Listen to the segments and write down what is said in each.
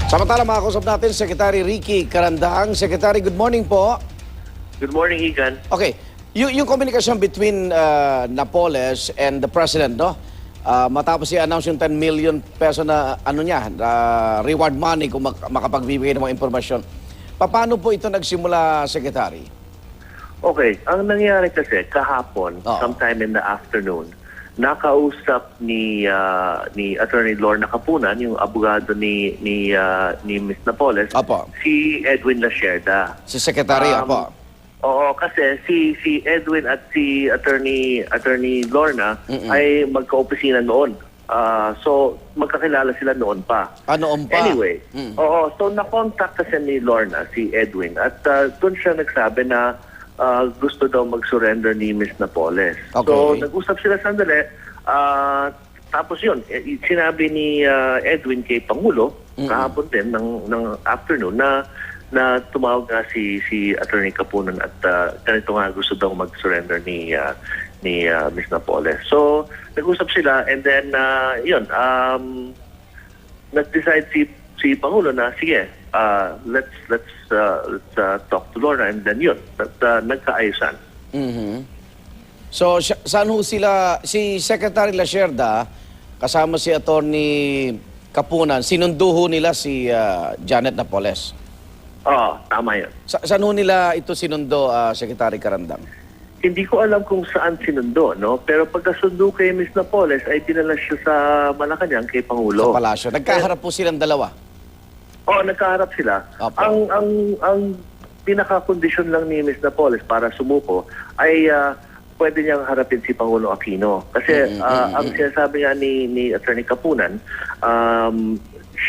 Samantala, makakusap natin Secretary Ricky Carandang. Secretary, good morning po. Good morning, Igan. Okay, yung communication between Napoles and the President, no? Matapos i-announce yung 10 million peso na reward money kung makapagbibigay ng mga impormasyon. Paano po ito nagsimula, Secretary? Okay, ang nangyari kasi kahapon, sometime in the afternoon, nakausap ni Attorney Lorna Capunan, yung abogado ni Ms. Napoles, si Edwin Lasherda. Si Secretary, Oo, kasi si Edwin at si Attorney Lorna ay magka-opisina noon. So, magkakilala sila noon pa. Noon pa? Anyway, so na-contact kasi ni Lorna, si Edwin, at doon siya nagsabi na gusto daw mag-surrender ni Ms. Napoles. Okay. So, nag-usap sila sandali. Tapos yun, sinabi ni Edwin kay Pangulo, kahapon din ng afternoon, na tumawag nga si Attorney Capunan at ganito nga gusto daw mag-surrender ni Ms. Napoles. So, nag-usap sila and then, nag-decide si Pangulo na, sige, let's talk to Lorna and then yun, nagkaayusan. So, saan ho sila, si Secretary Lasherda, kasama si Attorney Capunan, sinundo ho nila si Janet Napoles? Tama yun. Saan ho nila ito sinundo, Secretary Carandang? Hindi ko alam kung saan sinundo, no? Pero pagkasundo kay Ms. Napoles ay dinala siya sa Malacanang kay Pangulo. Sa palasyo. Nagkaharap po silang dalawa? Nagkaharap sila. Ang pinaka-kondisyon lang ni Ms. Napoles para sumuko ay pwede niyang harapin si Pangulo Aquino. Kasi ang sinasabi nga ni Attorney Capunan,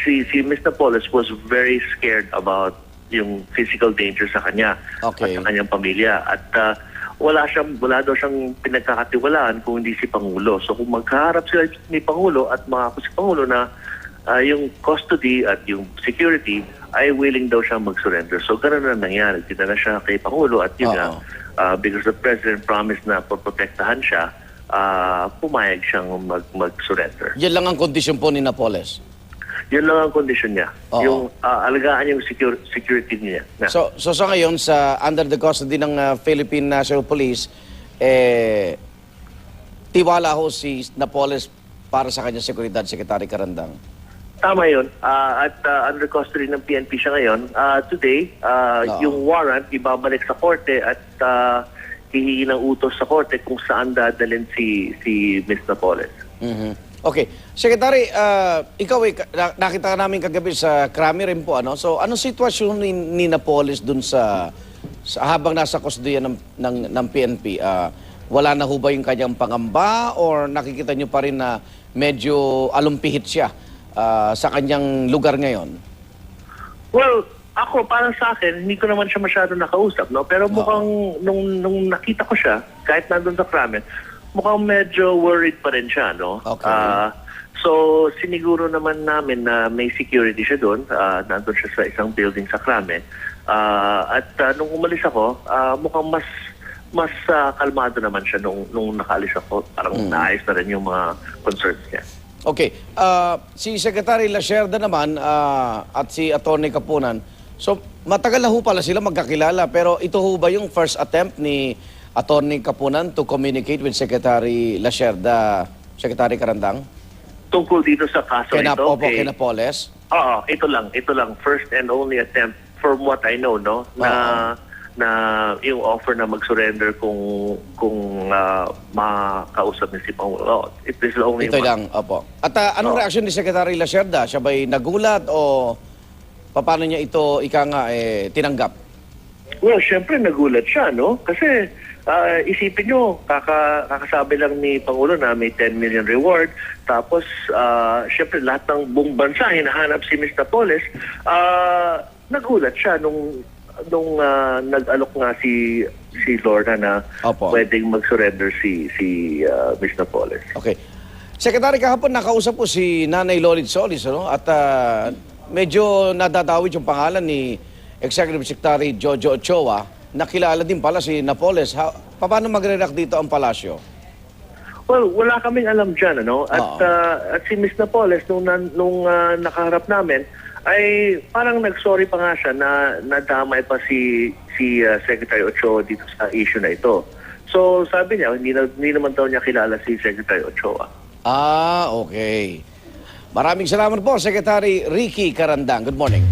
si Ms. Napoles was very scared about yung physical danger sa kanya at sa kanyang pamilya. At wala daw siyang pinagkakatiwalaan kung hindi si Pangulo. So kung magkaharap sila ni Pangulo at makako si Pangulo na yung custody at yung security ay willing daw siyang mag-surrender. So ganun na nangyari. Dinala siya kay Pangulo at yun nga, because the President promised na poprotektahan siya, pumayag siyang mag-surrender. Yan lang ang kondisyon po ni Napoles? Yun lang ang kondisyon niya. Yung alagaan yung security niya. So sa ngayon, under the custody ng Philippine National Police, tiwala ho si Napoles para sa kanyang seguridad, Secretary Carandang? Tama yun. At under custody ng PNP siya ngayon. Today, yung warrant ibabalik sa korte at hihingi ng utos sa korte kung saan dadalhin si Ms. Napoles. Okay. Secretary, ikaw nakita namin kagabi sa Krami rin po, ano? So, anong sitwasyon ni Napoles dun sa habang nasa kustodiya ng PNP? Wala na ho ba yung kanyang pangamba or nakikita nyo pa rin na medyo alumpihit siya sa kanyang lugar ngayon? Well, ako, parang sa akin, hindi ko naman siya masyado nakausap, no? Pero mukhang nung nakita ko siya, kahit nandun sa Krami, mukhang medyo worried pa rin siya, no? Okay. So, siniguro naman namin na may security siya doon. Nandun siya sa isang building sa Krame. At nung umalis ako, mukhang mas kalmado naman siya nung nakaalis ako. Parang naayos na rin yung mga concerns niya. Okay. Si Secretary Lasherda naman at si Attorney Capunan, so matagal na ho pala sila magkakilala. Pero ito ho ba yung first attempt ni Attorney Capunan to communicate with Secretary Lasherda, Secretary Carandang? Tungkol dito sa kaso ito? Kay Napoles? Ito lang. First and only attempt from what I know, no? Na yung offer na mag-surrender kung makausap ni si Pangulo. It is only ito lang, opo. At anong reaksyon ni Secretary Lasherda? Siya ba'y nagulat o paano niya ito tinanggap? Well, syempre nagulat siya, no? Kasi isipin nyo, kakasabi lang ni Pangulo na may 10 million reward. Tapos, syempre lahat ng buong bansa hinahanap si Ms. Napoles. Nagulat siya nung nag-alok nga si Lorna na pwedeng mag-surrender si Ms. Napoles. Okay. Secretary, kahapon nakausap po si Nanay Lolid Solis, no? At medyo nadadawit yung pangalan ni Executive Secretary Jojo Ochoa. Nakilala din pala si Napoles. Paano magre-react dito ang palasyo? Well, wala kaming alam dyan, ano? At si Ms. Napoles, nung nakaharap namin, ay parang nag-sorry pa nga siya na nadamay pa si Secretary Ochoa dito sa issue na ito. So sabi niya, hindi naman daw niya kilala si Secretary Ochoa. Okay. Maraming salamat po, Secretary Ricky Carandang. Good morning.